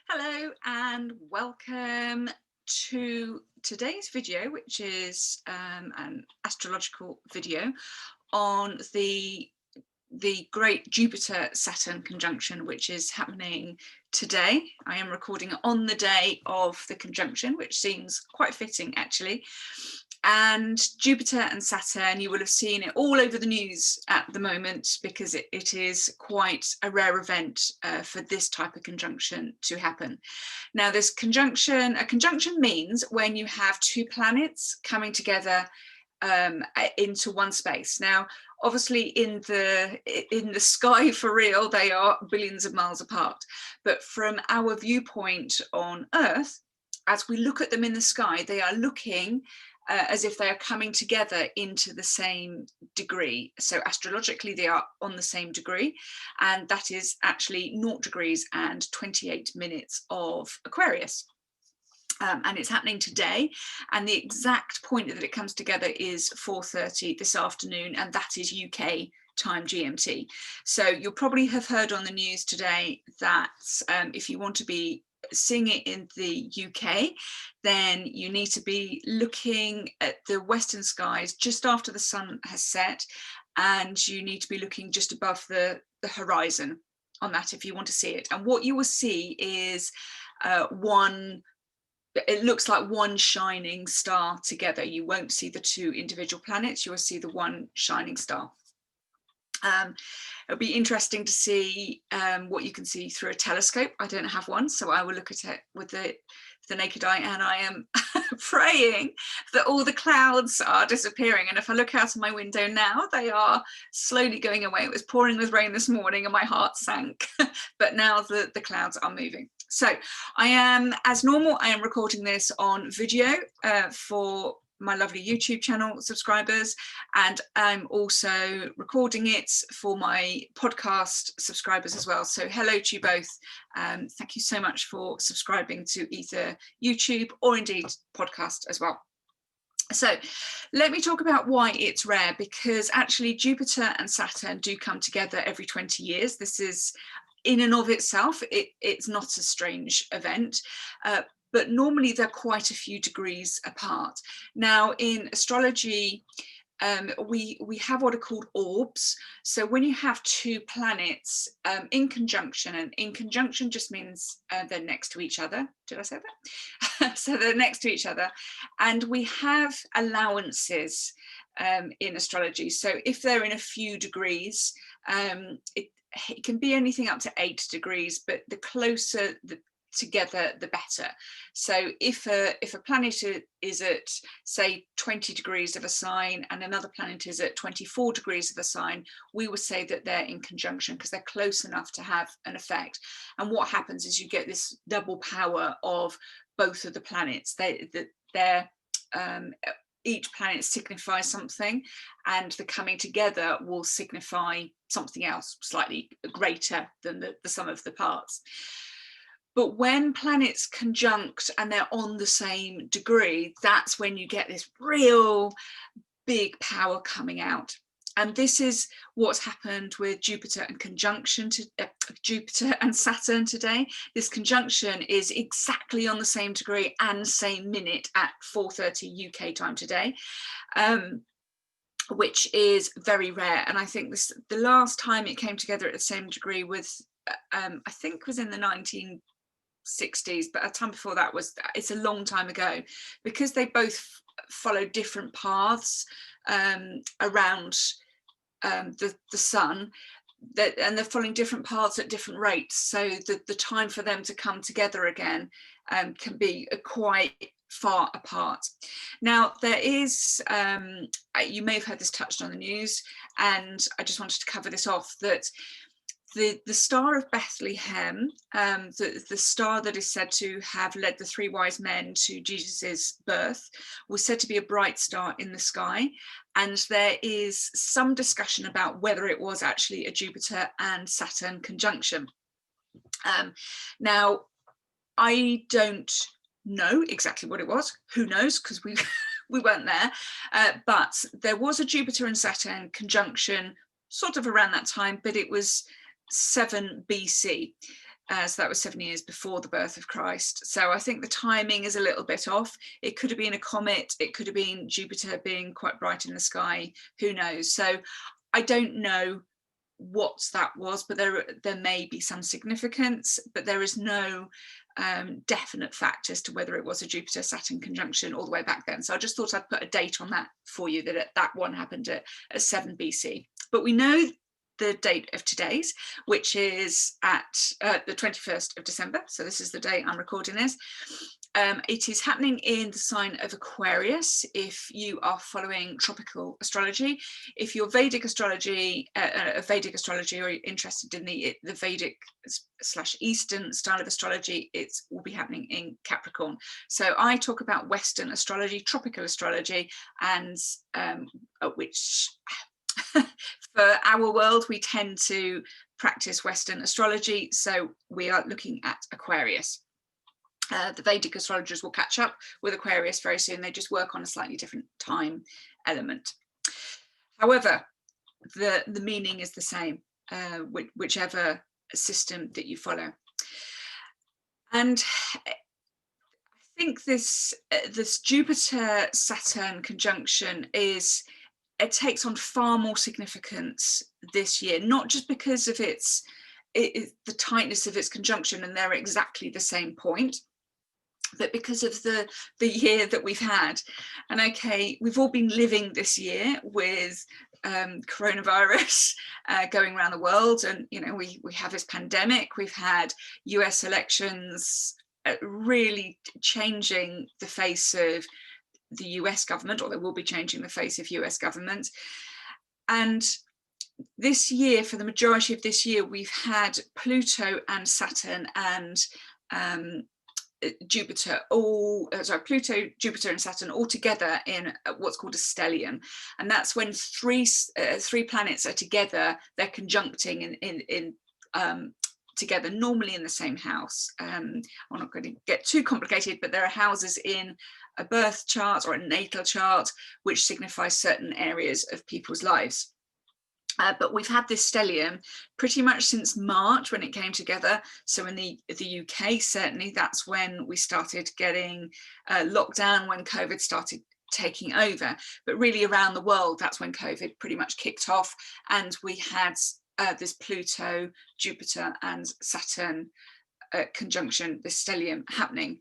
Hello and welcome to today's video, which is an astrological video on the great Jupiter-Saturn conjunction, which is happening today. I am recording on the day of the conjunction, which seems quite fitting actually. And Jupiter and Saturn, you will have seen it all over the news at the moment because it is quite a rare event for this type of conjunction to happen. Now, a conjunction means when you have two planets coming together into one space. Now, obviously in the sky for real, they are billions of miles apart. But from our viewpoint on Earth, as we look at them in the sky, they are looking as if they are coming together into the same degree. So astrologically, they are on the same degree, and that is actually 0 degrees and 28 minutes of Aquarius. And it's happening today, and the exact point that it comes together is 4:30 this afternoon, and that is UK time GMT. So you'll probably have heard on the news today that if you want to be seeing it in the UK, then you need to be looking at the western skies just after the sun has set, and you need to be looking just above the horizon on that if you want to see it. And what you will see is it looks like one shining star together. You won't see the two individual planets, you will see the one shining star. It'll be interesting to see what you can see through a telescope. I don't have one, so I will look at it with the naked eye, and I am praying that all the clouds are disappearing. And if I look out of my window now, they are slowly going away. It was pouring with rain this morning and my heart sank, but now the clouds are moving. So I am, as normal, I am recording this on video for my lovely YouTube channel subscribers, and I'm also recording it for my podcast subscribers as well. So hello to you both. Thank you so much for subscribing to either YouTube or indeed podcast as well. So let me talk about why it's rare, because actually Jupiter and Saturn do come together every 20 years. This is in and of itself, it's not a strange event. But normally they're quite a few degrees apart. Now in astrology, we have what are called orbs. So when you have two planets in conjunction, and in conjunction just means they're next to each other. Did I say that? So they're next to each other. And we have allowances in astrology. So if they're in a few degrees, it can be anything up to 8 degrees, but the closer together the better. So if a planet is at say 20 degrees of a sign and another planet is at 24 degrees of a sign, we would say that they're in conjunction because they're close enough to have an effect. And what happens is you get this double power of both of the planets. Each planet signifies something, and the coming together will signify something else slightly greater than the sum of the parts. But when planets conjunct and they're on the same degree, that's when you get this real big power coming out. And this is what's happened with Jupiter and Jupiter and Saturn today. This conjunction is exactly on the same degree and same minute at 4:30 UK time today, which is very rare. And I think the last time it came together at the same degree was, I think, was in the 1960s, but a time before that it's a long time ago, because they both follow different paths around the sun, and they're following different paths at different rates, so the time for them to come together again can be quite far apart. Now there is, you may have heard this touched on the news, and I just wanted to cover this off, that the Star of Bethlehem, the star that is said to have led the 3 wise men to Jesus's birth, was said to be a bright star in the sky. And there is some discussion about whether it was actually a Jupiter and Saturn conjunction. Now, I don't know exactly what it was. Who knows? Because we weren't there. But there was a Jupiter and Saturn conjunction sort of around that time, but it was 7 BC. So that was 7 years before the birth of Christ. So I think the timing is a little bit off. It could have been a comet. It could have been Jupiter being quite bright in the sky. Who knows? So I don't know what that was, but there may be some significance, but there is no definite fact as to whether it was a Jupiter-Saturn conjunction all the way back then. So I just thought I'd put a date on that for you, that that one happened at 7 BC. But we know the date of today's, which is at the 21st of December. So this is the day I'm recording this. It is happening in the sign of Aquarius if you are following tropical astrology. If you're Vedic astrology, or you're interested in the Vedic / Eastern style of astrology, it will be happening in Capricorn. So I talk about Western astrology, tropical astrology, and which for our world, we tend to practice Western astrology. So we are looking at Aquarius. The Vedic astrologers will catch up with Aquarius very soon. They just work on a slightly different time element. However, the meaning is the same, whichever system that you follow. And I think this Jupiter-Saturn conjunction it takes on far more significance this year, not just because of the tightness of its conjunction and they're exactly the same point, but because of the year that we've had. And okay, we've all been living this year with coronavirus going around the world, and we have this pandemic. We've had US elections really changing the face of the US government, or they will be changing the face of US government. And this year, for the majority of this year, we've had Pluto and Saturn and Jupiter, Pluto, Jupiter and Saturn all together in what's called a stellium. And that's when three planets are together, they're conjuncting together, normally in the same house. I'm not going to get too complicated, but there are houses in a birth chart or a natal chart which signifies certain areas of people's lives. But we've had this stellium pretty much since March when it came together. So in the UK, certainly that's when we started getting lockdown, when COVID started taking over. But really around the world, that's when COVID pretty much kicked off. And we had this Pluto, Jupiter and Saturn conjunction, this stellium happening.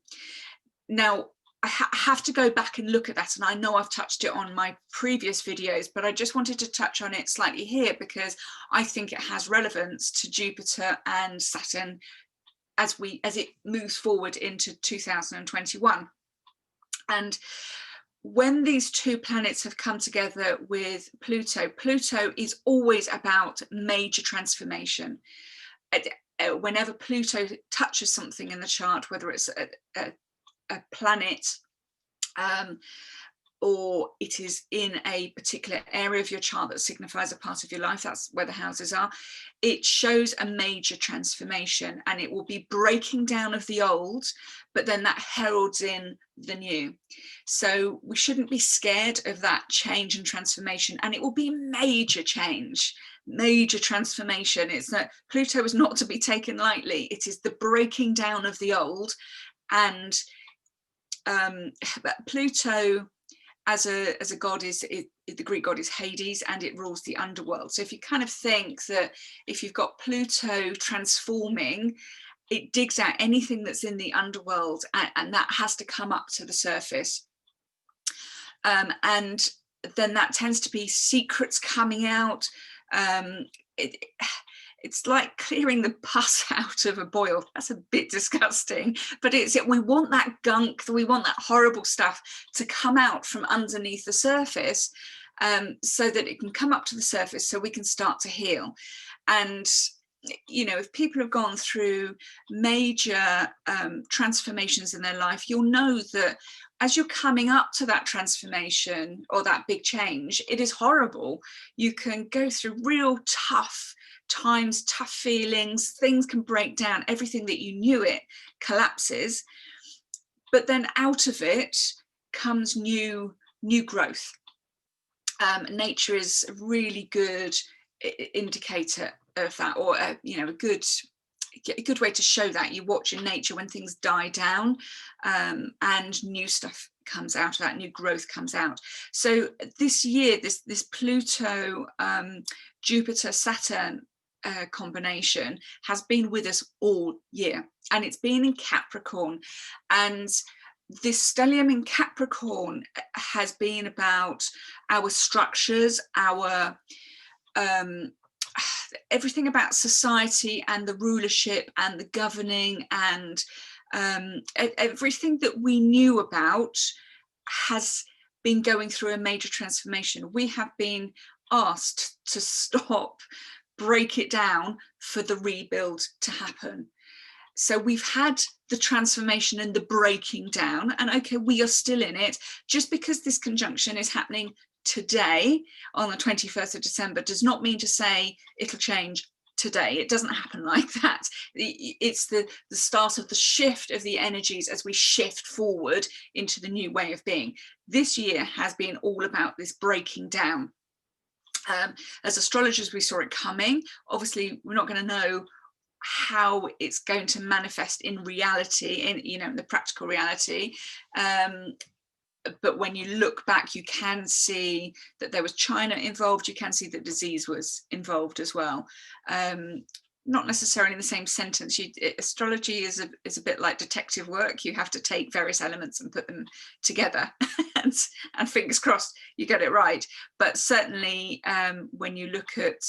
Now, I have to go back and look at that, and I know I've touched it on my previous videos, but I just wanted to touch on it slightly here because I think it has relevance to Jupiter and Saturn as it moves forward into 2021. And when these two planets have come together with Pluto, Pluto is always about major transformation. Whenever Pluto touches something in the chart, whether it's a planet or it is in a particular area of your chart that signifies a part of your life, that's where the houses are, it shows a major transformation, and it will be breaking down of the old, but then that heralds in the new. So we shouldn't be scared of that change and transformation, and it will be major change, major transformation. It's that Pluto is not to be taken lightly. It is the breaking down of the old. And Pluto as a god the Greek god is Hades, and it rules the underworld. So if you kind of think that if you've got Pluto transforming, it digs out anything that's in the underworld, and that has to come up to the surface. And then that tends to be secrets coming out. It's like clearing the pus out of a boil. That's a bit disgusting, but we want that gunk, we want that horrible stuff to come out from underneath the surface, so that it can come up to the surface so we can start to heal. And if people have gone through major transformations in their life, you'll know that as you're coming up to that transformation or that big change, it is horrible. You can go through real tough times, tough feelings, things can break down, everything that you knew it collapses, but then out of it comes new growth. Nature is a really good indicator of that, or a good a good way to show that. You watch in nature when things die down, and new stuff comes out of that, new growth comes out. So this year, this Pluto, Jupiter, Saturn combination has been with us all year, and it's been in Capricorn. And this stellium in Capricorn has been about our structures, our everything about society and the rulership and the governing, and everything that we knew about has been going through a major transformation. We have been asked to stop, break it down for the rebuild to happen. So we've had the transformation and the breaking down, and okay, we are still in it. Just because this conjunction is happening today on the 21st of December does not mean to say it'll change today. It doesn't happen like that. It's the start of the shift of the energies as we shift forward into the new way of being. This year has been all about this breaking down. As astrologers, we saw it coming. Obviously, we're not going to know how it's going to manifest in reality, in the practical reality. But when you look back, you can see that there was China involved. You can see that disease was involved as well. Not necessarily in the same sentence. Astrology is a bit like detective work. You have to take various elements and put them together, and fingers crossed you get it right. But certainly, when you look at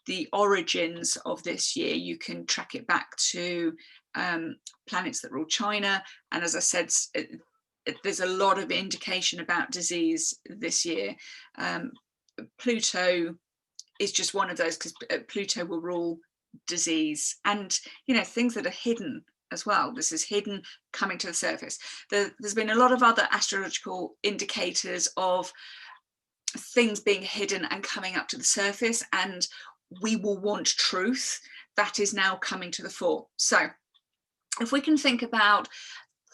the origins of this year, you can track it back to planets that rule China. And as I said, there's a lot of indication about disease this year. Pluto is just one of those, because Pluto will rule disease and things that are hidden as well. This is hidden coming to the surface. There's been a lot of other astrological indicators of things being hidden and coming up to the surface, and we will want truth. That is now coming to the fore. So if we can think about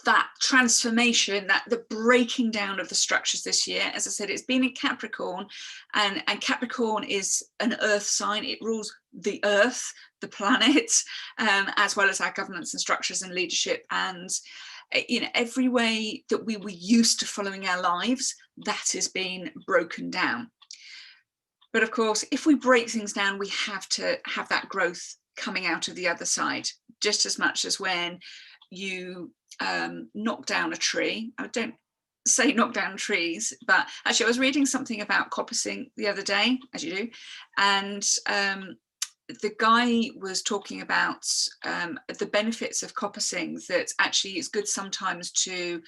that transformation, that the breaking down of the structures this year, as I said, it's been in Capricorn, and Capricorn is an earth sign. It rules the earth, the planet, as well as our governments and structures and leadership, and every way that we were used to following our lives, that has been broken down. But of course, if we break things down, we have to have that growth coming out of the other side, just as much as when you knock down a tree. I don't say knock down trees, but actually I was reading something about coppicing the other day, as you do, and the guy was talking about the benefits of coppicing, that actually it's good sometimes to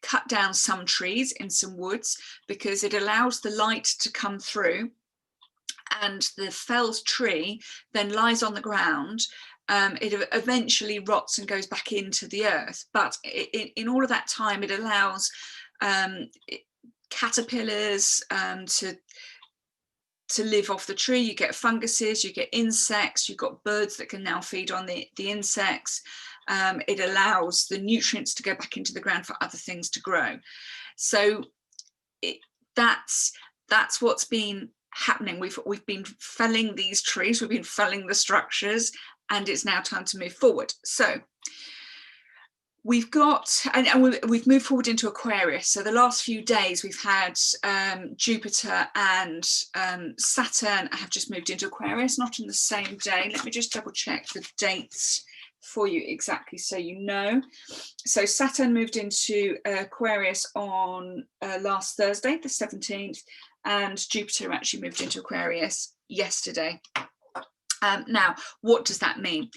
cut down some trees in some woods, because it allows the light to come through, and the felled tree then lies on the ground. It eventually rots and goes back into the earth, but in all of that time it allows caterpillars to live off the tree. You get funguses, you get insects, you've got birds that can now feed on the insects. It allows the nutrients to go back into the ground for other things to grow. So that's what's been happening. We've been felling these trees, we've been felling the structures, and it's now time to move forward. So we've got, and we've moved forward into Aquarius. So the last few days we've had Jupiter and Saturn have just moved into Aquarius, not on the same day. Let me just double check the dates for you exactly so you know. So Saturn moved into Aquarius on last Thursday, the 17th, and Jupiter actually moved into Aquarius yesterday. Now, what does that mean?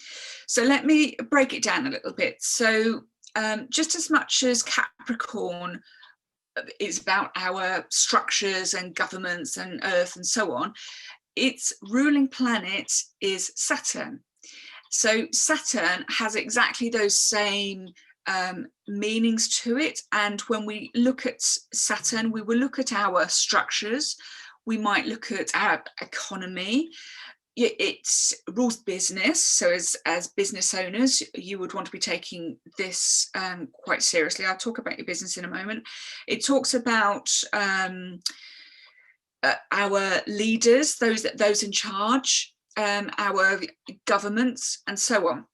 So let me break it down a little bit. So just as much as Capricorn is about our structures and governments and Earth and so on, its ruling planet is Saturn. So Saturn has exactly those same meanings to it. And when we look at Saturn, we will look at our structures. We might look at our economy. It rules business. So as business owners, you would want to be taking this quite seriously. I'll talk about your business in a moment. It talks about our leaders, those in charge. our governments, and so on.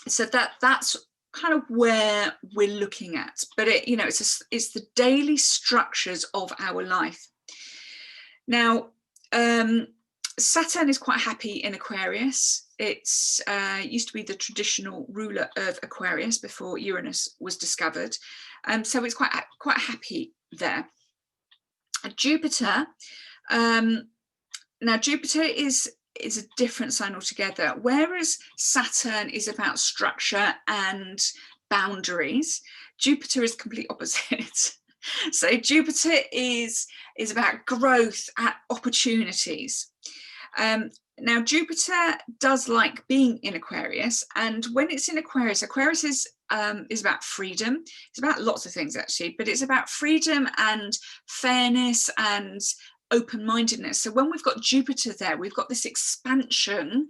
So that's kind of where we're looking at. But it's the daily structures of our life. Now, Saturn is quite happy in Aquarius. It's used to be the traditional ruler of Aquarius before Uranus was discovered. So it's quite happy there. Jupiter, now Jupiter is a different sign altogether. Whereas Saturn is about structure and boundaries, Jupiter is complete opposite. So Jupiter is about growth and opportunities. Now Jupiter does like being in Aquarius, and when it's in Aquarius, Aquarius is about freedom. It's about lots of things actually, but it's about freedom and fairness and open-mindedness. So when we've got Jupiter there, we've got this expansion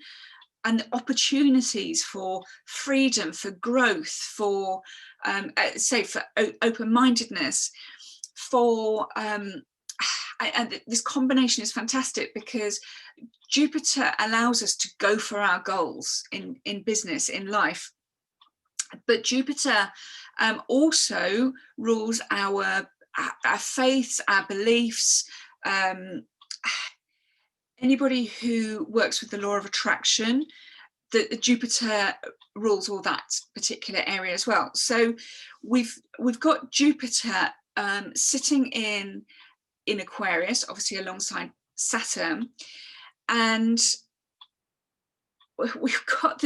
and the opportunities for freedom, for growth, for for open-mindedness, for and this combination is fantastic because Jupiter allows us to go for our goals in business, in life. But Jupiter also rules our faiths, our beliefs. Anybody who works with the law of attraction, the Jupiter rules all that particular area as well. So we've got Jupiter sitting in Aquarius, obviously alongside Saturn, and we've got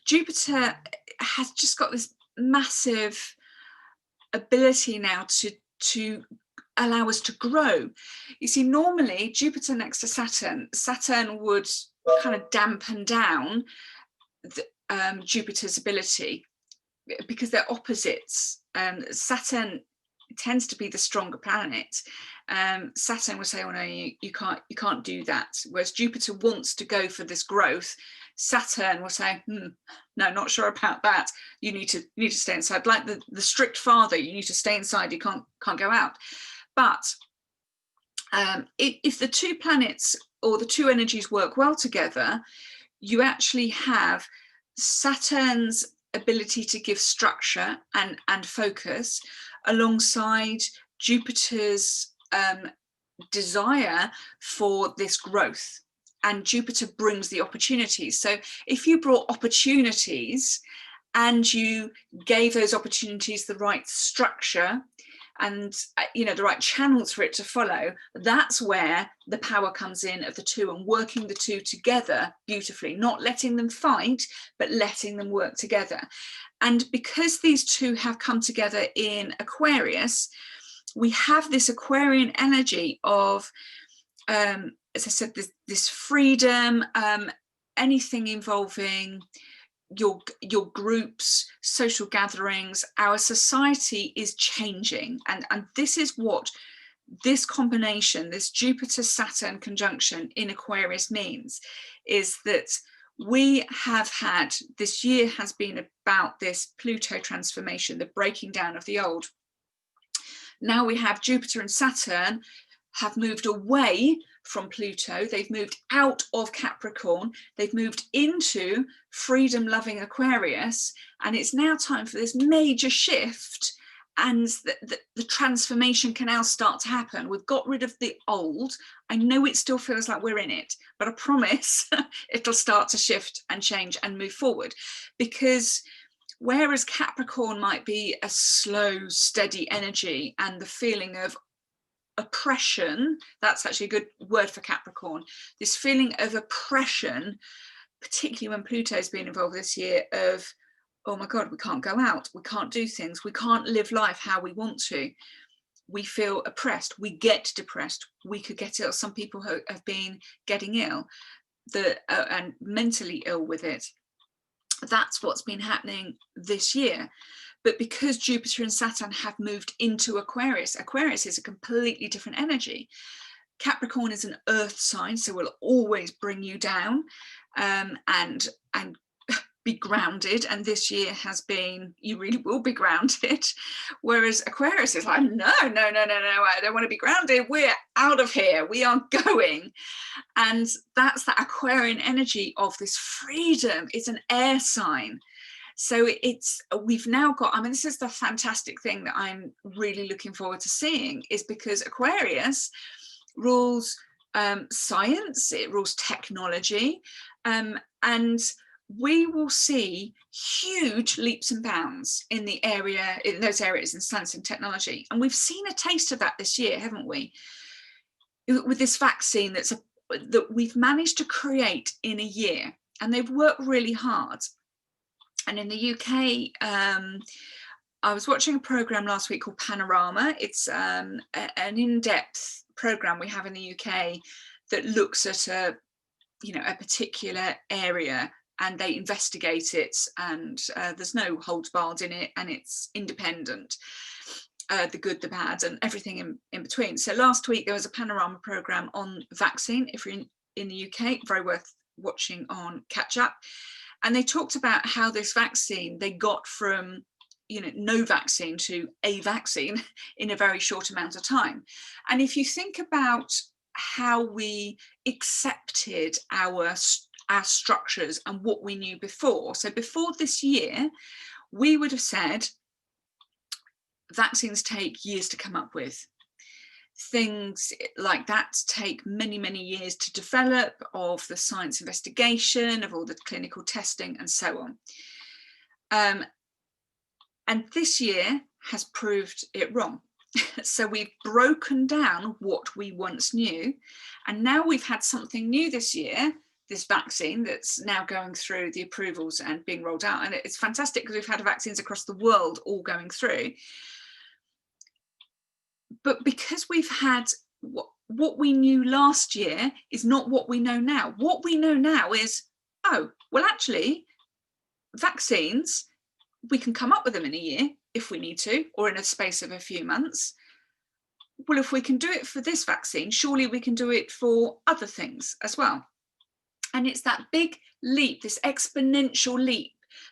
Jupiter has just got this massive ability now to allow us to grow. You see, normally Jupiter next to Saturn would kind of dampen down Jupiter's ability because they're opposites. Saturn tends to be the stronger planet. Saturn will say, "Oh no, you can't do that." Whereas Jupiter wants to go for this growth. Saturn will say, "No, not sure about that. You need to stay inside." Like the strict father, you need to stay inside. You can't go out. But if the two planets or the two energies work well together, you actually have Saturn's ability to give structure and focus alongside Jupiter's desire for this growth. And Jupiter brings the opportunities. So if you brought opportunities and you gave those opportunities the right structure and the right channels for it to follow, that's where the power comes in of the two, and working the two together beautifully, not letting them fight, but letting them work together. And because these two have come together in Aquarius, we have this Aquarian energy of, as I said, this freedom, anything involving your groups, social gatherings. Our society is changing, and this is what this combination, this Jupiter-Saturn conjunction in Aquarius means, is that we have had, this year has been about this Pluto transformation, the breaking down of the old. Now we have Jupiter and Saturn have moved away from Pluto. They've moved out of Capricorn. They've moved into freedom-loving Aquarius. And it's now time for this major shift, and the transformation can now start to happen. We've got rid of the old. I know it still feels like we're in it, but I promise it'll start to shift and change and move forward. Because whereas Capricorn might be a slow, steady energy and the feeling of oppression, that's actually a good word for Capricorn, this feeling of oppression, particularly when Pluto's been involved this year, of, oh my God, we can't go out, we can't do things, we can't live life how we want to. We feel oppressed, we get depressed, we could get ill. Some people have been getting ill and mentally ill with it. That's what's been happening this year. But because Jupiter and Saturn have moved into Aquarius, Aquarius is a completely different energy. Capricorn is an earth sign, so will always bring you down and be grounded, and this year has been, you really will be grounded, whereas Aquarius is like, no, I don't want to be grounded, we're out of here, we are going. And that's that Aquarian energy of this freedom. It's an air sign. So we've now got, I mean, this is the fantastic thing that I'm really looking forward to seeing, is because Aquarius rules science, it rules technology, and we will see huge leaps and bounds in those areas in science and technology. And we've seen a taste of that this year, haven't we? With this vaccine that we've managed to create in a year, and they've worked really hard. And in the UK, I was watching a program last week called Panorama. It's an in-depth program we have in the UK that looks at a particular area, and they investigate it, and there's no holds barred in it, and it's independent, the good, the bad, and everything in between. So last week there was a Panorama program on vaccine. If you're in the UK, very worth watching on Catch Up. And they talked about how this vaccine, they got from no vaccine to a vaccine in a very short amount of time. And if you think about how we accepted our structures and what we knew before, so before this year, we would have said vaccines take years to come up with. Things like that take many, many years to develop, of the science investigation, of all the clinical testing, and so on. And this year has proved it wrong. So we've broken down what we once knew, and now we've had something new this year, this vaccine that's now going through the approvals and being rolled out. And it's fantastic because we've had vaccines across the world all going through. But because we've had what we knew last year is not what we know now. What we know now is, oh, well, actually, vaccines, we can come up with them in a year if we need to, or in a space of a few months. Well, if we can do it for this vaccine, surely we can do it for other things as well. And it's that big leap, this exponential leap.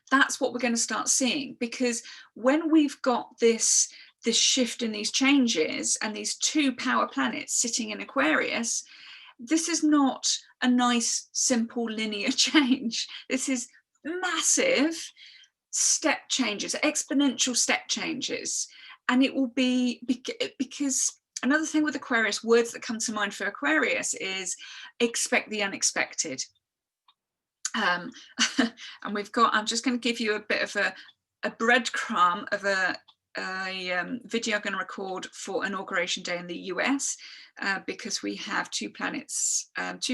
That's what we're going to start seeing, because when we've got this shift in these changes and these two power planets sitting in Aquarius, this is not a nice, simple, linear change. This is massive step changes, exponential step changes. And it will be, because another thing with Aquarius, words that come to mind for Aquarius is expect the unexpected. And we've got, I'm just going to give you a bit of a breadcrumb of a video I'm going to record for Inauguration Day in the US, because we have two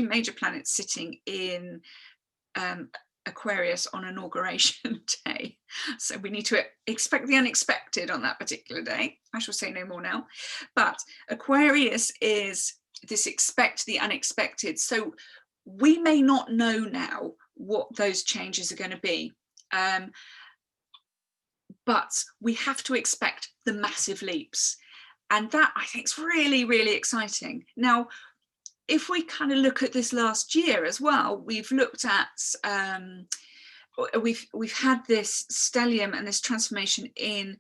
major planets sitting in Aquarius on Inauguration Day. So we need to expect the unexpected on that particular day. I shall say no more now. But Aquarius is this expect the unexpected. So we may not know now what those changes are going to be. But we have to expect the massive leaps. And that, I think, is really, really exciting. Now, if we kind of look at this last year as well, we've looked at, we've had this stellium and this transformation in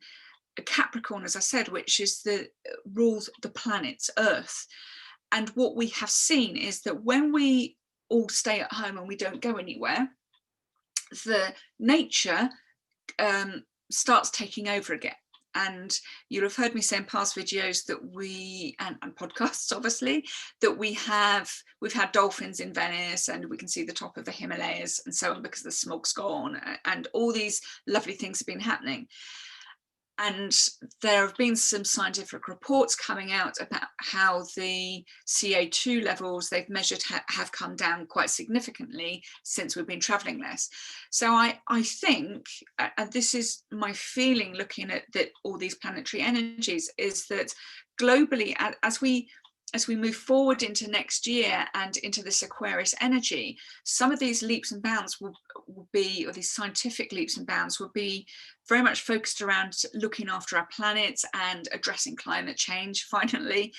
Capricorn, as I said, which is rules the planet Earth. And what we have seen is that when we all stay at home and we don't go anywhere, the nature starts taking over again. And you'll have heard me say in past videos that and podcasts obviously, that we've had dolphins in Venice, and we can see the top of the Himalayas and so on, because the smoke's gone, and all these lovely things have been happening. And there have been some scientific reports coming out about how the CO2 levels they've measured have come down quite significantly since we've been traveling less. So I think, and this is my feeling looking at all these planetary energies, is that globally, as we move forward into next year and into this Aquarius energy, some of these leaps and bounds will be, or these scientific leaps and bounds will be very much focused around looking after our planet and addressing climate change finally,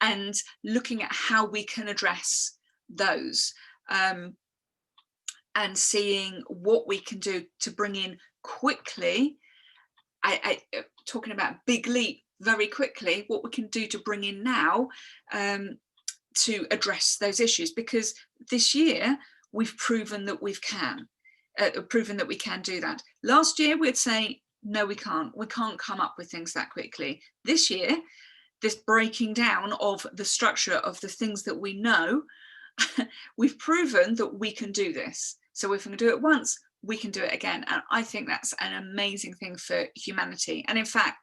and looking at how we can address those. and seeing what we can do to bring in quickly. Talking about big leap very quickly, what we can do to bring in now to address those issues, because this year we've proven that we can do that. Last year we'd say no, we can't come up with things that quickly. This year, this breaking down of the structure of the things that we know, we've proven that we can do this. So if we can do it once, we can do it again. And I think that's an amazing thing for humanity. And in fact,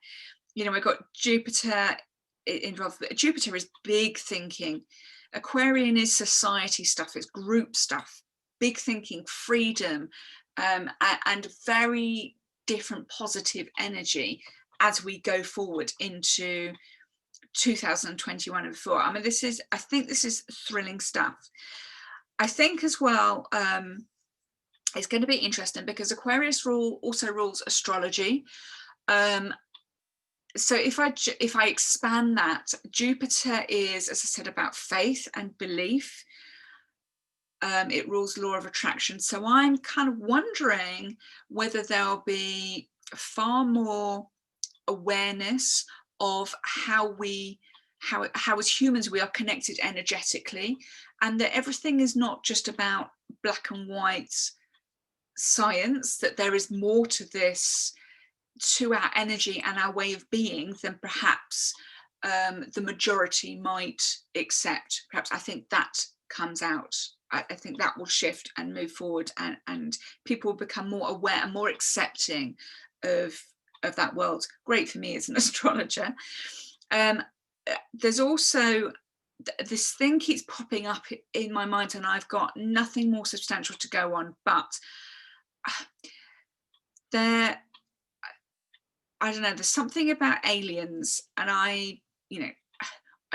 you know, we've got Jupiter involved. Jupiter is big thinking. Aquarian is society stuff, it's group stuff, big thinking, freedom, and very different positive energy as we go forward into 2021 and before. I mean, I think this is thrilling stuff. I think as well, it's going to be interesting because Aquarius also rules astrology. So if I expand that, Jupiter is, as I said, about faith and belief. It rules law of attraction. So I'm kind of wondering whether there'll be far more awareness of how as humans we are connected energetically, and that everything is not just about black and white science, that there is more to this, to our energy and our way of being, than perhaps the majority might accept. Perhaps I think that comes out. I think that will shift and move forward, and people will become more aware and more accepting of that world. Great for me as an astrologer. There's also this thing keeps popping up in my mind, and I've got nothing more substantial to go on, but I don't know, there's something about aliens, and I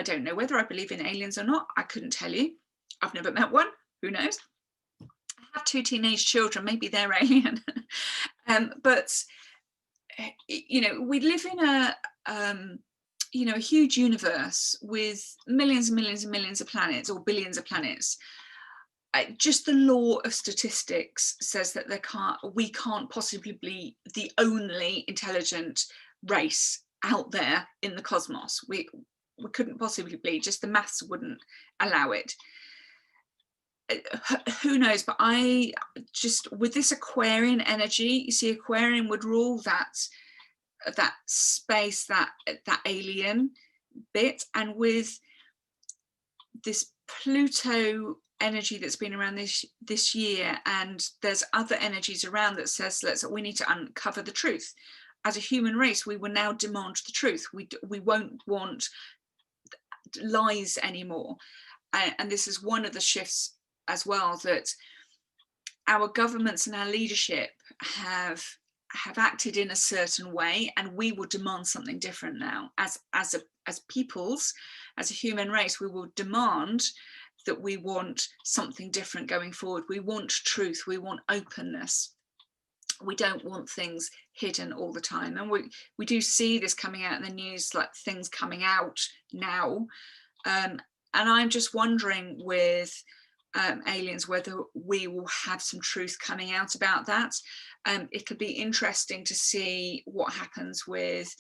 don't know whether I believe in aliens or not. I couldn't tell you. I've never met one. Who knows? I have 2 teenage children. Maybe they're alien. But we live in a huge universe with millions and millions and millions of planets, or billions of planets. Just the law of statistics says that we can't possibly be the only intelligent race out there in the cosmos. We couldn't possibly be. Just the maths wouldn't allow it. Who knows? But I just, with this Aquarian energy, you see, Aquarian would rule that space, that alien bit, and with this Pluto energy that's been around this year, and there's other energies around that says we need to uncover the truth. As a human race, we will now demand the truth. We won't want lies anymore, and this is one of the shifts as well, that our governments and our leadership have acted in a certain way, and we will demand something different now. As peoples, as a human race, we will demand that we want something different going forward. We want truth, we want openness. We don't want things hidden all the time. And we do see this coming out in the news, like things coming out now. And I'm just wondering with aliens whether we will have some truth coming out about that. It'll be interesting to see what happens with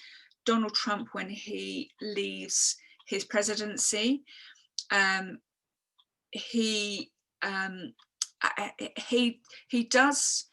Donald Trump when he leaves his presidency. He does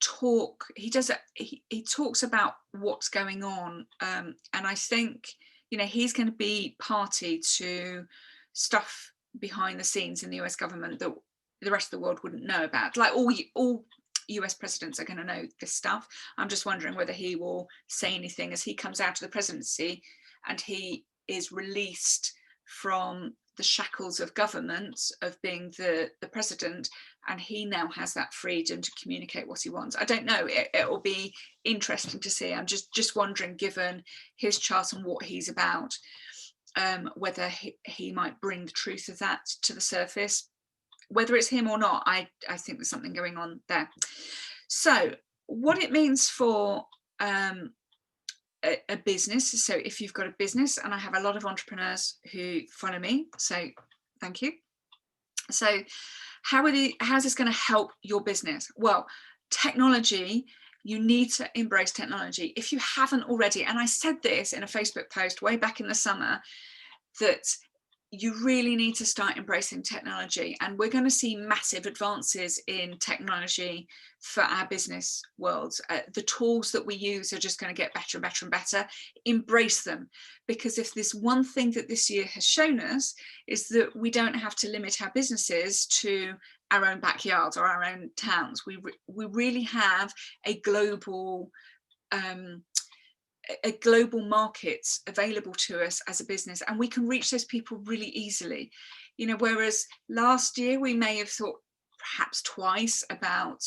talk. He talks about what's going on, and I think he's going to be party to stuff behind the scenes in the US government that the rest of the world wouldn't know about. Like all US presidents are going to know this stuff. I'm just wondering whether he will say anything as he comes out of the presidency and he is released from the shackles of government, of being the president, and he now has that freedom to communicate what he wants. I don't know. It will be interesting to see. I'm just wondering, given his chart and what he's about, whether he might bring the truth of that to the surface. Whether it's him or not, I think there's something going on there. So what it means for a business. So if you've got a business, and I have a lot of entrepreneurs who follow me, so thank you. So how's this going to help your business? Well, technology, you need to embrace technology. If you haven't already, and I said this in a Facebook post way back in the summer, that you really need to start embracing technology, and we're going to see massive advances in technology for our business worlds. The tools that we use are just going to get better and better and better. Embrace them, because if there's one thing that this year has shown us, is that we don't have to limit our businesses to our own backyards or our own towns. We really have a global market available to us as a business, and we can reach those people really easily. You know, whereas last year we may have thought perhaps twice about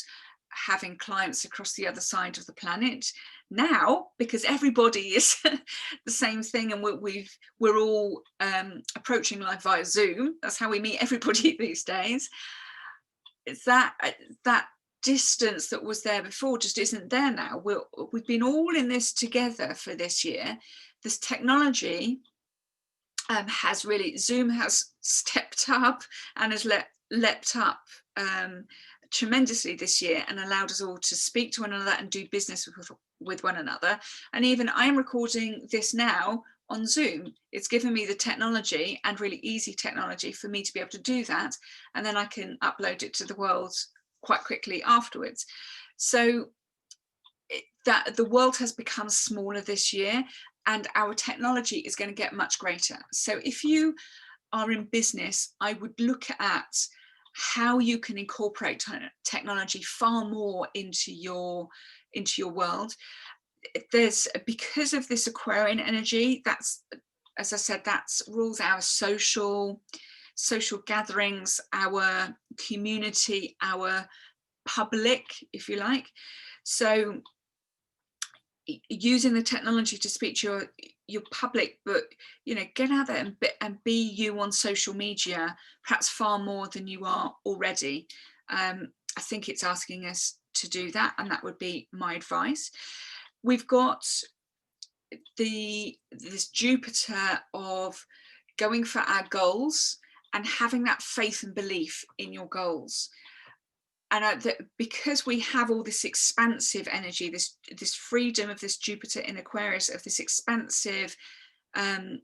having clients across the other side of the planet. Now, because everybody is the same thing, and we're all approaching life via Zoom, that's how we meet everybody these days. It's that distance that was there before just isn't there now. We've been all in this together for this year. This technology has really, Zoom has stepped up and has leapt up tremendously this year, and allowed us all to speak to one another and do business with one another. And even I'm recording this now on Zoom. It's given me the technology, and really easy technology, for me to be able to do that, and then I can upload it to the world quite quickly afterwards. So that the world has become smaller this year, and our technology is going to get much greater. So if you are in business, I would look at how you can incorporate technology far more into your world. There's, because of this Aquarian energy, that's, as I said, that's rules our social gatherings, our community, our public, if you like. So using the technology to speak to your public, but you know, get out there and be you on social media, perhaps far more than you are already. I think it's asking us to do that, and that would be my advice. We've got this Jupiter of going for our goals and having that faith and belief in your goals. And because we have all this expansive energy, this freedom of this Jupiter in Aquarius, of this expansive energy,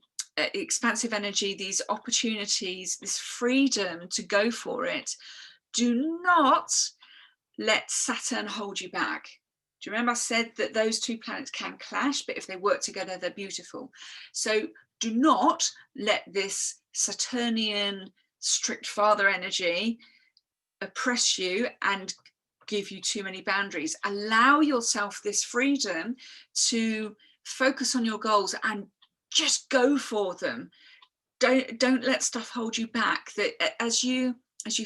these opportunities, this freedom to go for it, do not let Saturn hold you back. Do you remember I said that those two planets can clash, but if they work together, they're beautiful. So do not let this Saturnian strict father energy oppress you and give you too many boundaries. Allow yourself this freedom to focus on your goals and just go for them. Don't let stuff hold you back. That as you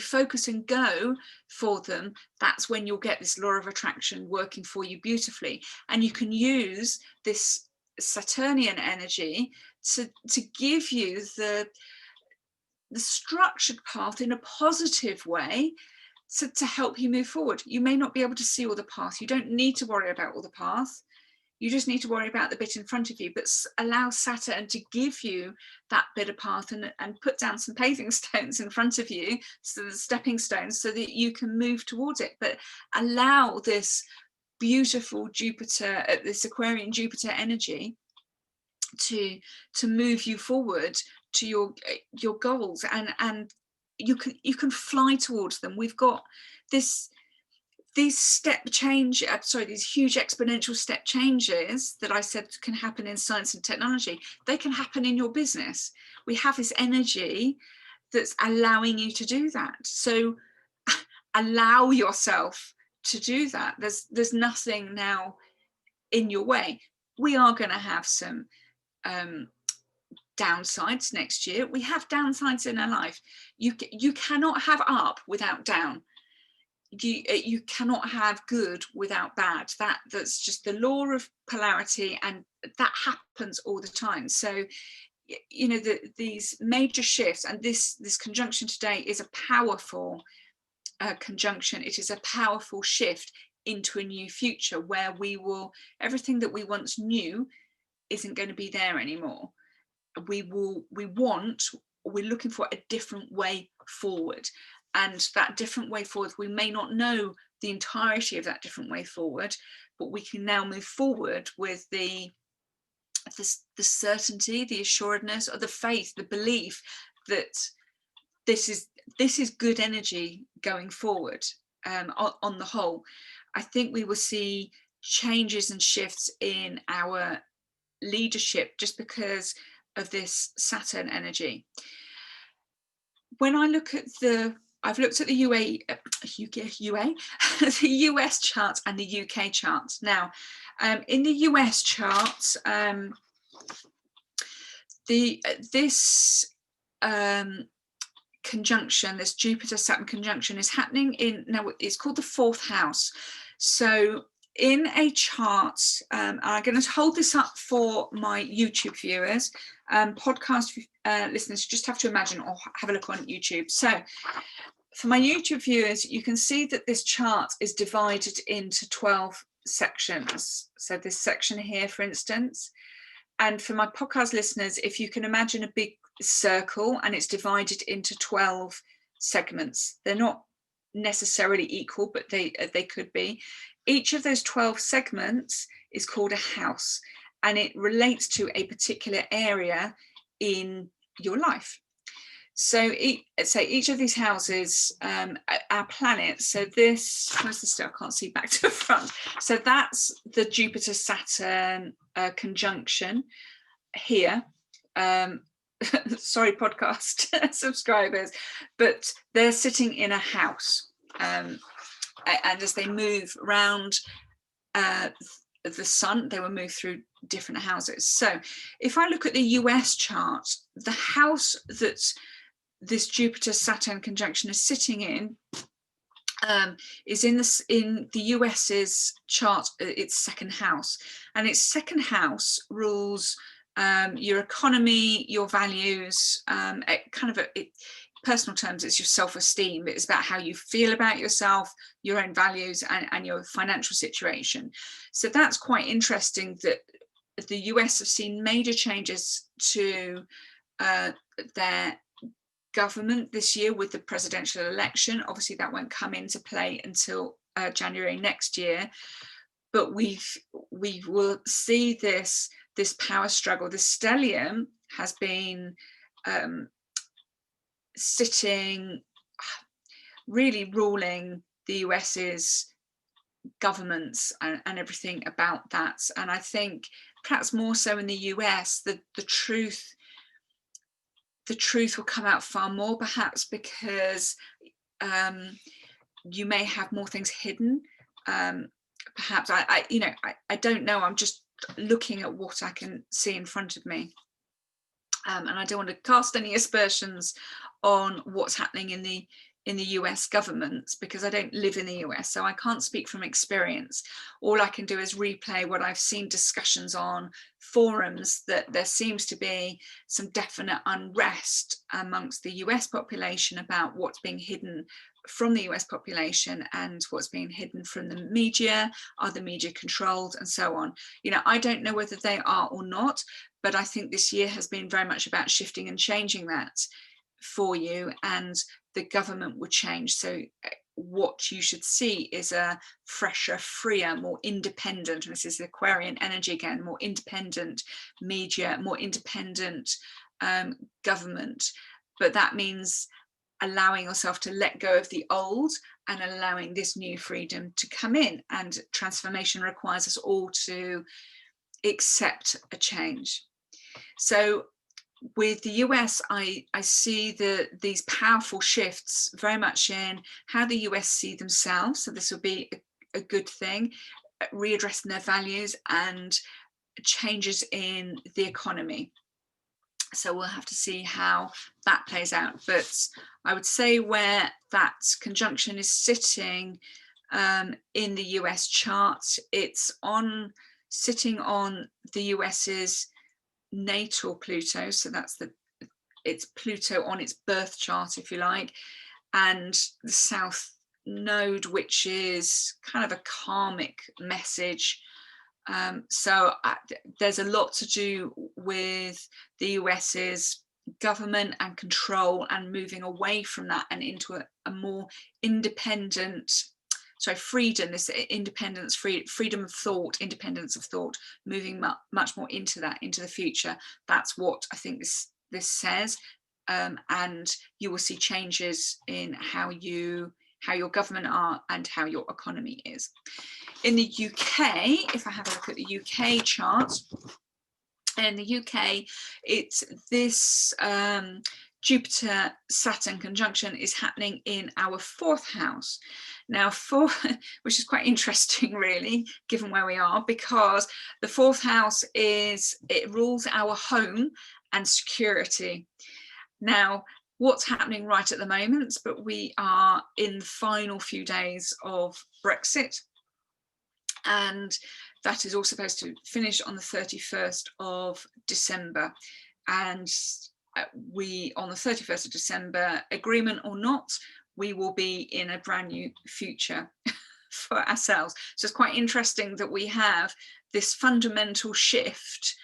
focus and go for them, that's when you'll get this law of attraction working for you beautifully. And you can use this Saturnian energy to give you the structured path in a positive way to help you move forward. You may not be able to see all the path. You don't need to worry about all the path. You just need to worry about the bit in front of you, but allow Saturn to give you that bit of path and put down some paving stones in front of you, so the stepping stones, so that you can move towards it. But allow this beautiful Jupiter, this Aquarian Jupiter energy to move you forward to your goals, and you can fly towards them. We've got these huge exponential step changes that I said can happen in science and technology. They can happen in your business. We have this energy that's allowing you to do that. So allow yourself to do that. There's nothing now in your way. We are going to have some downsides next year. We have downsides in our life. You cannot have up without down. You cannot have good without bad. That's just the law of polarity, and that happens all the time. So you know, these major shifts, and this conjunction today is a powerful conjunction. It is a powerful shift into a new future where everything that we once knew isn't going to be there anymore. We want we're looking for a different way forward. And that different way forward, we may not know the entirety of that different way forward, but we can now move forward with the certainty, the assuredness, or the faith, the belief that this is good energy going forward. On the whole, I think we will see changes and shifts in our leadership just because of this Saturn energy. When I look at I've looked at the the US chart and the UK chart. Now, in the US chart, this conjunction, this Jupiter-Saturn conjunction, is happening in, now it's called the 4th house. So in a chart, I'm going to hold this up for my YouTube viewers, podcast listeners, you just have to imagine or have a look on YouTube. So for my YouTube viewers, you can see that this chart is divided into 12 sections. So this section here, for instance, and for my podcast listeners, if you can imagine a big circle and it's divided into 12 segments. They're not necessarily equal, but they could be. Each of those 12 segments is called a house, and it relates to a particular area in your life. So each of these houses are planets. So this, where's the star? I can't see back to front. So that's the Jupiter-Saturn conjunction here. Sorry, podcast subscribers, but they're sitting in a house. And as they move around the sun, they will move through different houses. So if I look at the US chart, the house that this Jupiter-Saturn conjunction is sitting in is in the US's chart, its 2nd house, and its 2nd house rules your economy, your values, personal terms, it's your self-esteem. It's about how you feel about yourself, your own values, and your financial situation. So that's quite interesting that the US have seen major changes to their government this year with the presidential election. Obviously that won't come into play until January next year, but we will see this power struggle. The stellium has been sitting, really ruling the US's governments and everything about that. And I think perhaps more so in the US, the truth will come out far more, perhaps because you may have more things hidden. Perhaps I don't know. I'm just looking at what I can see in front of me, and I don't want to cast any aspersions on what's happening in the US government, because I don't live in the US, so I can't speak from experience. All I can do is replay what I've seen discussions on forums, that there seems to be some definite unrest amongst the US population about what's being hidden from the US population and what's being hidden from the media. Are the media controlled, and so on? I don't know whether they are or not, but I think this year has been very much about shifting and changing that for you, and the government would change. So what you should see is a fresher, freer, more independent, and this is the Aquarian energy again, more independent media, more independent government. But that means allowing yourself to let go of the old and allowing this new freedom to come in. And transformation requires us all to accept a change. So with the US, I see these powerful shifts very much in how the US see themselves. So this will be a good thing, readdressing their values and changes in the economy. So we'll have to see how that plays out. But I would say where that conjunction is sitting in the US chart, it's sitting on the US's natal Pluto. So it's Pluto on its birth chart, if you like, and the South Node, which is kind of a karmic message. So there's a lot to do with the US's government and control, and moving away from that and into a more independent, so freedom, this independence, freedom of thought, independence of thought, moving much more into that, into the future. That's what I think this says. And you will see changes in how your government are and how your economy is. In the UK, if I have a look at the UK chart, in the UK, it's this Jupiter Saturn conjunction is happening in our 4th house. Now, which is quite interesting, really, given where we are, because the 4th house it rules our home and security. Now, what's happening right at the moment, but we are in the final few days of Brexit, and that is all supposed to finish on the 31st of December. And we, on the 31st of December, agreement or not, we will be in a brand new future for ourselves. So it's quite interesting that we have this fundamental shift,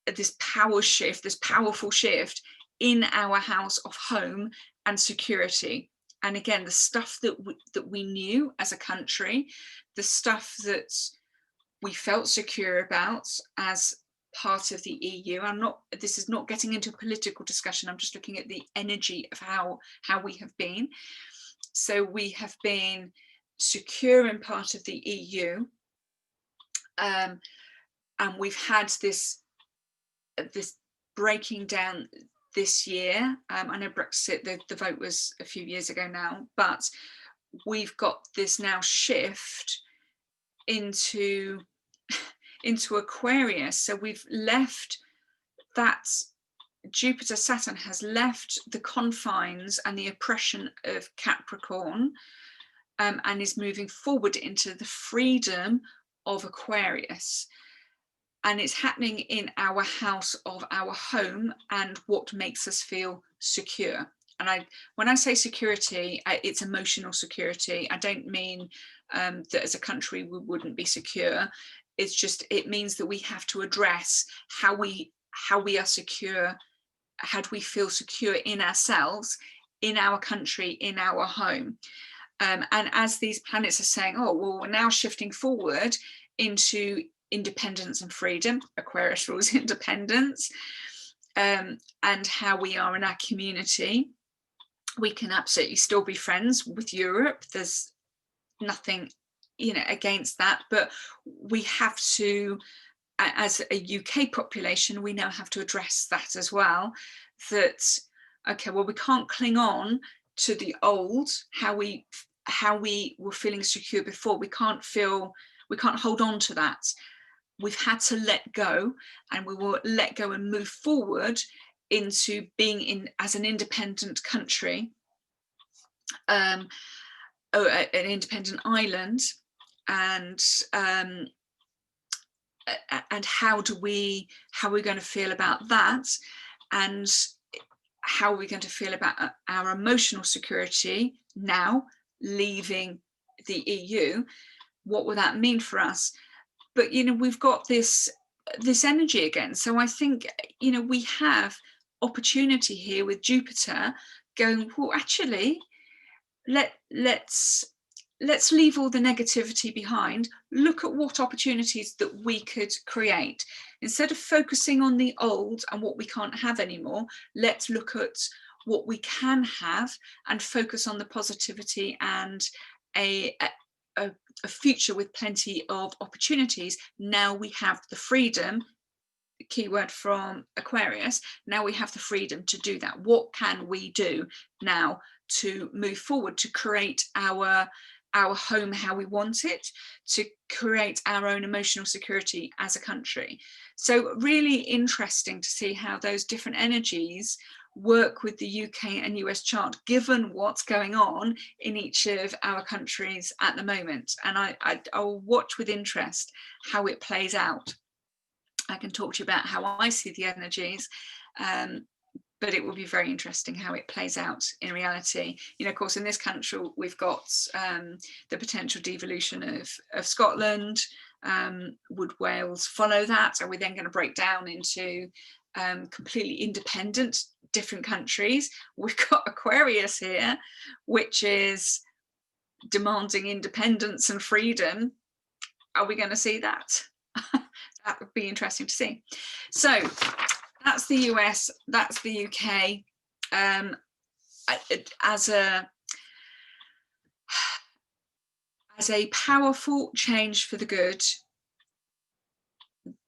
this power shift, this powerful shift in our house of home and security. And again, the stuff that we knew as a country, the stuff that we felt secure about as part of the EU. This is not getting into a political discussion. I'm just looking at the energy of how we have been. So we have been secure in part of the EU, and we've had this breaking down this year. I know Brexit, the vote was a few years ago now, but we've got this now shift into Aquarius. So we've left that, Jupiter Saturn has left the confines and the oppression of Capricorn, and is moving forward into the freedom of Aquarius. And it's happening in our house of our home and what makes us feel secure. And when I say security, it's emotional security. I don't mean that as a country we wouldn't be secure. It's just, it means that we have to address how we are secure. How do we feel secure in ourselves, in our country, in our home? And as these planets are saying, oh, well, we're now shifting forward into independence and freedom. Aquarius rules independence, and how we are in our community. We can absolutely still be friends with Europe. There's nothing, against that, but we have to, as a UK population, we now have to address that as well. That, okay, well, we can't cling on to the old, how we were feeling secure before. We can't hold on to that. We've had to let go, and we will let go and move forward into being as an independent country, an independent island, and how are we going to feel about that, and how are we going to feel about our emotional security now leaving the EU? What will that mean for us? But we've got this energy again. So I think we have opportunity here with Jupiter going, well, actually, let's leave all the negativity behind. Look at what opportunities that we could create. Instead of focusing on the old and what we can't have anymore, let's look at what we can have and focus on the positivity and a future with plenty of opportunities. Now we have the freedom, the keyword from Aquarius, now we have the freedom to do that. What can we do now to move forward, to create our home how we want it, to create our own emotional security as a country? So really interesting to see how those different energies work with the UK and US chart, given what's going on in each of our countries at the moment. And I'll watch with interest how it plays out. I can talk to you about how I see the energies, but it will be very interesting how it plays out in reality. Of course, in this country, we've got the potential devolution of Scotland. Would Wales follow that? Are we then going to break down into completely independent, different countries. We've got Aquarius here, which is demanding independence and freedom. Are we going to see that? That would be interesting to see. So that's the US, that's the UK. As a powerful change for the good,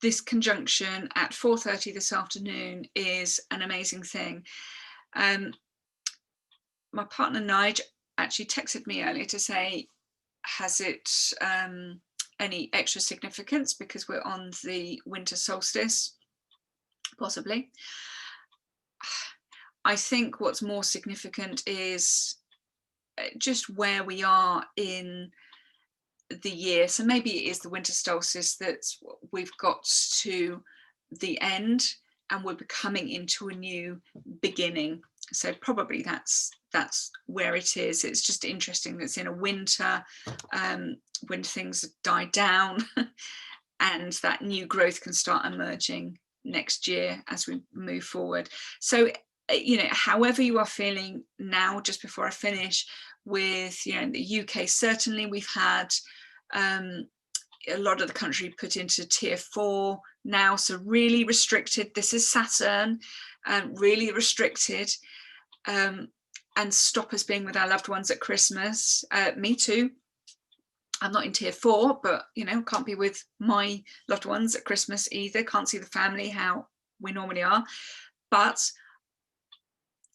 this conjunction at 4:30 this afternoon is an amazing thing. My partner Nigel actually texted me earlier to say, has it any extra significance because we're on the winter solstice? Possibly. I think what's more significant is just where we are in the year. So maybe it is the winter solstice that we've got to the end and we're coming into a new beginning. So probably that's where it is. It's just interesting that it's in a winter when things die down and that new growth can start emerging next year as we move forward. So, you know, however you are feeling now, just before I finish with, you know, in the UK, certainly we've had a lot of the country put into tier 4 now, so really restricted. This is Saturn, really restricted, and stop us being with our loved ones at Christmas. Me too. I'm not in tier 4, but you know, can't be with my loved ones at Christmas either. Can't see the family how we normally are. But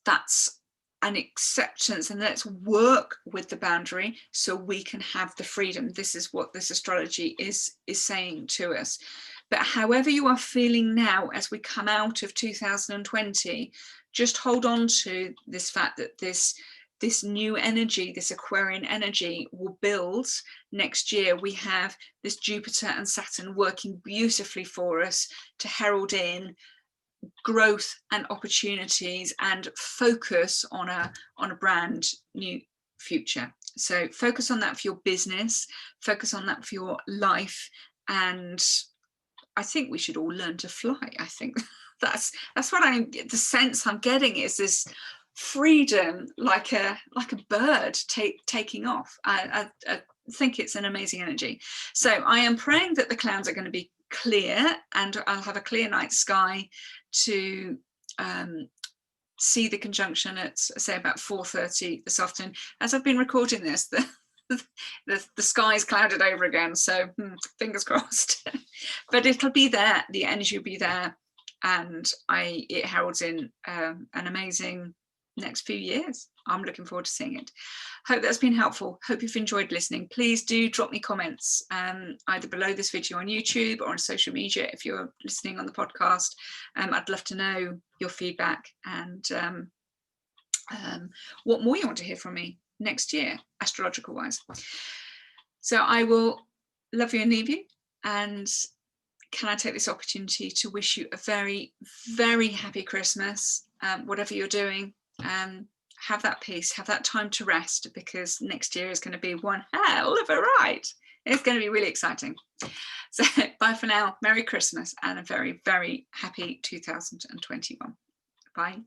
that's an acceptance, and let's work with the boundary so we can have the freedom. This is what this astrology is saying to us. But however you are feeling now as we come out of 2020, just hold on to this fact that this new energy, this Aquarian energy, will build next year. We have this Jupiter and Saturn working beautifully for us to herald in growth and opportunities and focus on a brand new future. So focus on that for your business, focus on that for your life, and I think we should all learn to fly. I think that's what the sense I'm getting is this freedom, like a bird taking off. I think it's an amazing energy. So I am praying that the clouds are going to be clear and I'll have a clear night sky to see the conjunction at, say, about 4:30 this afternoon. As I've been recording this, the sky's clouded over again, so fingers crossed. But it'll be there, the energy will be there, and it heralds in an amazing next few years. I'm looking forward to seeing it. Hope that's been helpful. Hope you've enjoyed listening. Please do drop me comments either below this video on YouTube or on social media if you're listening on the podcast. I'd love to know your feedback and what more you want to hear from me next year, astrological wise. So I will love you and leave you, and can I take this opportunity to wish you a very, very happy Christmas, whatever you're doing. Have that peace, have that time to rest, because next year is going to be one hell of a ride. It's going to be really exciting. So bye for now. Merry Christmas and a very, very happy 2021. Bye.